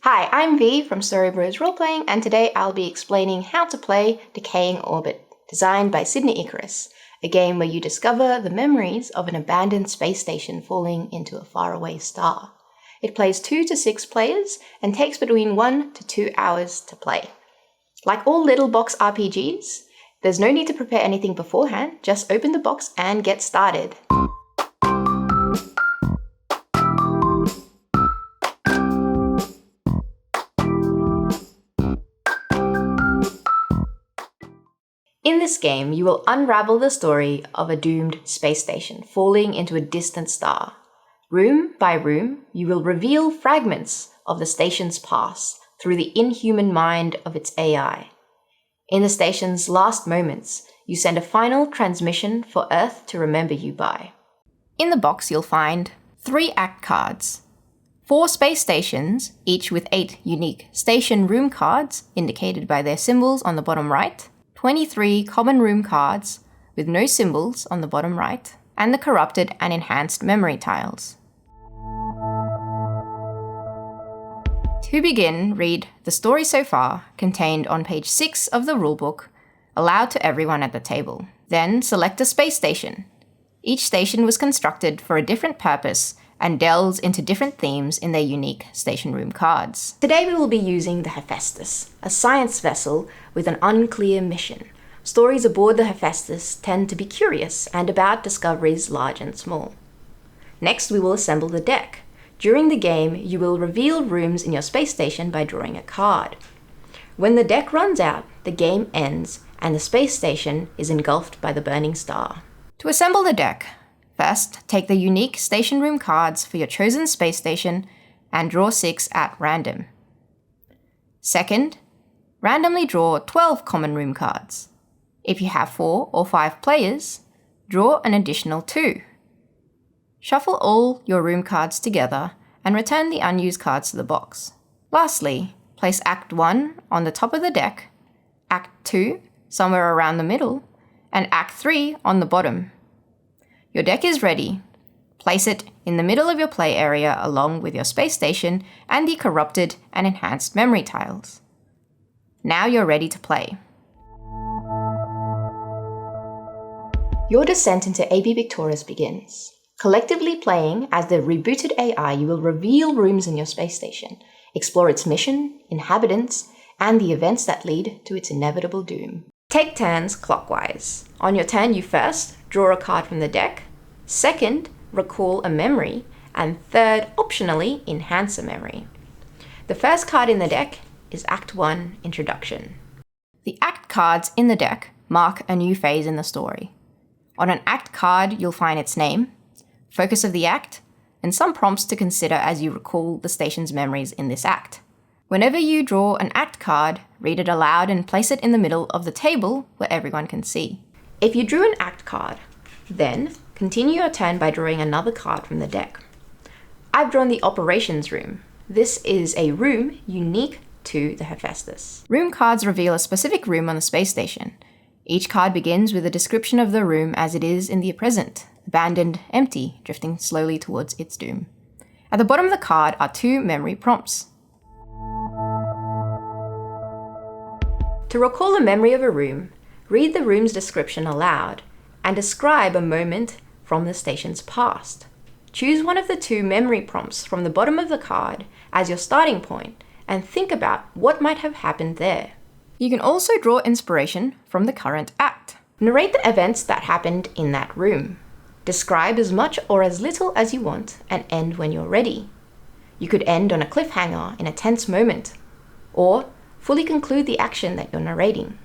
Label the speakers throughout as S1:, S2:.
S1: Hi, I'm V from Story Bros Roleplaying, and today I'll be explaining how to play Decaying Orbit, designed by Sidney Icarus, a game where you discover the memories of an abandoned space station falling into a faraway star. It plays 2 to 6 players and takes between 1 to 2 hours to play. Like all little box RPGs, there's no need to prepare anything beforehand, just open the box and get started. In this game, you will unravel the story of a doomed space station falling into a distant star. Room by room, you will reveal fragments of the station's past through the inhuman mind of its AI. In the station's last moments, you send a final transmission for Earth to remember you by. In the box, you'll find 3 act cards, 4 space stations, each with 8 unique station room cards indicated by their symbols on the bottom right, 23 common room cards with no symbols on the bottom right, and the corrupted and enhanced memory tiles. To begin, read the story so far, contained on page 6 of the rulebook, aloud to everyone at the table. Then select a space station. Each station was constructed for a different purpose and delves into different themes in their unique station room cards. Today we will be using the Hephaestus, a science vessel with an unclear mission. Stories aboard the Hephaestus tend to be curious and about discoveries large and small. Next, we will assemble the deck. During the game, you will reveal rooms in your space station by drawing a card. When the deck runs out, the game ends and the space station is engulfed by the burning star. To assemble the deck, first, take the unique station room cards for your chosen space station and draw 6 at random. Second, randomly draw 12 common room cards. If you have 4 or 5 players, draw an additional 2. Shuffle all your room cards together and return the unused cards to the box. Lastly, place Act 1 on the top of the deck, Act 2 somewhere around the middle, and Act 3 on the bottom. Your deck is ready. Place it in the middle of your play area along with your space station and the corrupted and enhanced memory tiles. Now you're ready to play. Your descent into AB Victoris begins. Collectively playing as the rebooted AI, you will reveal rooms in your space station, explore its mission, inhabitants, and the events that lead to its inevitable doom. Take turns clockwise. On your turn, you first draw a card from the deck, second, recall a memory, and third, optionally, enhance a memory. The first card in the deck is Act 1, Introduction. The Act cards in the deck mark a new phase in the story. On an Act card, you'll find its name, focus of the Act, and some prompts to consider as you recall the station's memories in this Act. Whenever you draw an Act card, read it aloud and place it in the middle of the table where everyone can see. If you drew an Act card, then continue your turn by drawing another card from the deck. I've drawn the Operations Room. This is a room unique to the Hephaestus. Room cards reveal a specific room on the space station. Each card begins with a description of the room as it is in the present, abandoned, empty, drifting slowly towards its doom. At the bottom of the card are 2 memory prompts. To recall a memory of a room, read the room's description aloud and describe a moment from the station's past. Choose one of the 2 memory prompts from the bottom of the card as your starting point and think about what might have happened there. You can also draw inspiration from the current act. Narrate the events that happened in that room. Describe as much or as little as you want and end when you're ready. You could end on a cliffhanger in a tense moment, or fully conclude the action that you're narrating.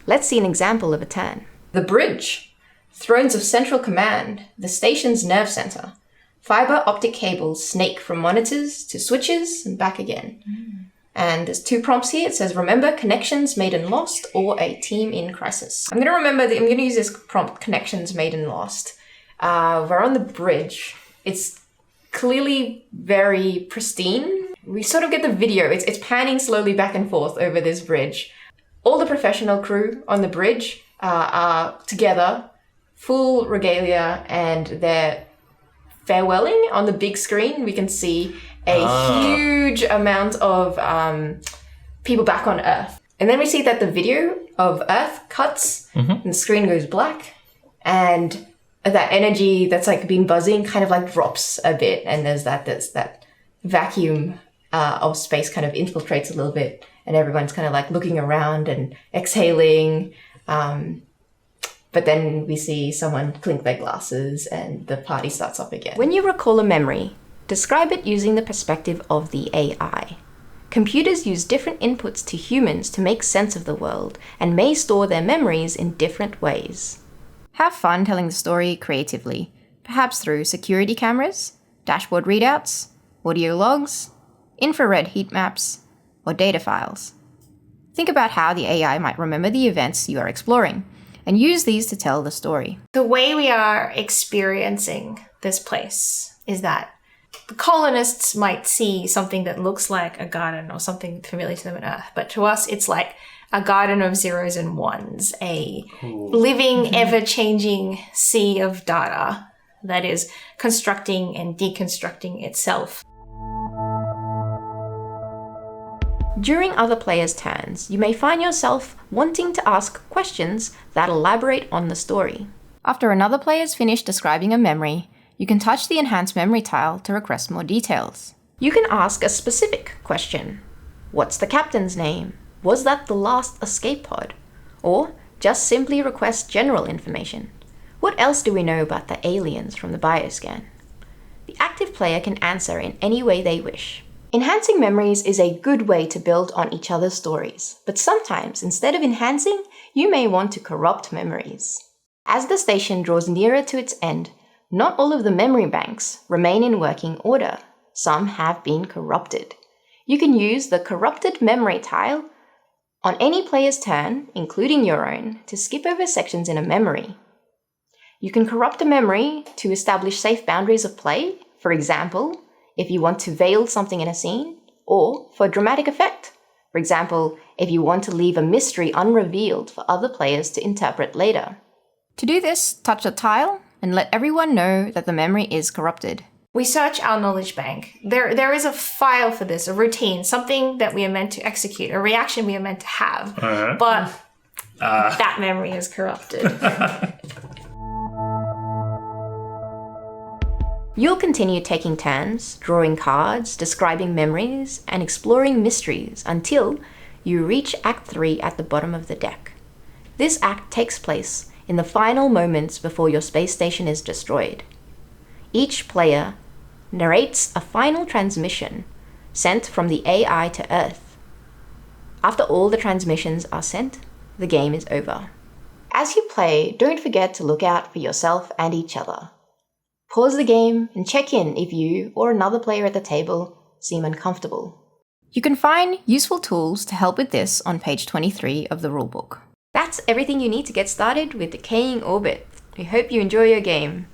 S1: Let's see an example of a turn. The bridge. Thrones of Central Command, the station's nerve center. Fiber optic cables snake from monitors to switches and back again. And there's 2 prompts here. It says, remember connections made and lost or a team in crisis. I'm going to use this prompt, connections made and lost. We're on the bridge. It's clearly very pristine. We sort of get the video. It's panning slowly back and forth over this bridge. All the professional crew on the bridge are together, full regalia, and they're farewelling on the big screen. We can see a huge amount of people back on Earth. And then we see that the video of Earth cuts and the screen goes black, and that energy that's like been buzzing kind of like drops a bit, and there's that vacuum of space kind of infiltrates a little bit, and everyone's kind of like looking around and exhaling. But then we see someone clink their glasses and the party starts up again. When you recall a memory, describe it using the perspective of the AI. Computers use different inputs to humans to make sense of the world and may store their memories in different ways. Have fun telling the story creatively, perhaps through security cameras, dashboard readouts, audio logs, infrared heat maps, or data files. Think about how the AI might remember the events you are exploring, and use these to tell the story.
S2: The way we are experiencing this place is that the colonists might see something that looks like a garden or something familiar to them on Earth, but to us it's like a garden of zeros and ones, a living, ever-changing sea of data that is constructing and deconstructing itself.
S1: During other players' turns, you may find yourself wanting to ask questions that elaborate on the story. After another player's finished describing a memory, you can touch the Enhance Memory tile to request more details. You can ask a specific question. What's the captain's name? Was that the last escape pod? Or just simply request general information. What else do we know about the aliens from the bioscan? The active player can answer in any way they wish. Enhancing memories is a good way to build on each other's stories, but sometimes, instead of enhancing, you may want to corrupt memories. As the station draws nearer to its end, not all of the memory banks remain in working order. Some have been corrupted. You can use the Corrupted Memory tile on any player's turn, including your own, to skip over sections in a memory. You can corrupt a memory to establish safe boundaries of play, for example, if you want to veil something in a scene, or for dramatic effect. For example, if you want to leave a mystery unrevealed for other players to interpret later. To do this, touch a tile and let everyone know that the memory is corrupted.
S2: We search our knowledge bank. There is a file for this, a routine, something that we are meant to execute, a reaction we are meant to have, but that memory is corrupted.
S1: You'll continue taking turns, drawing cards, describing memories, and exploring mysteries until you reach Act 3 at the bottom of the deck. This act takes place in the final moments before your space station is destroyed. Each player narrates a final transmission sent from the AI to Earth. After all the transmissions are sent, the game is over. As you play, don't forget to look out for yourself and each other. Pause the game and check in if you or another player at the table seem uncomfortable. You can find useful tools to help with this on page 23 of the rulebook. That's everything you need to get started with Decaying Orbit. We hope you enjoy your game.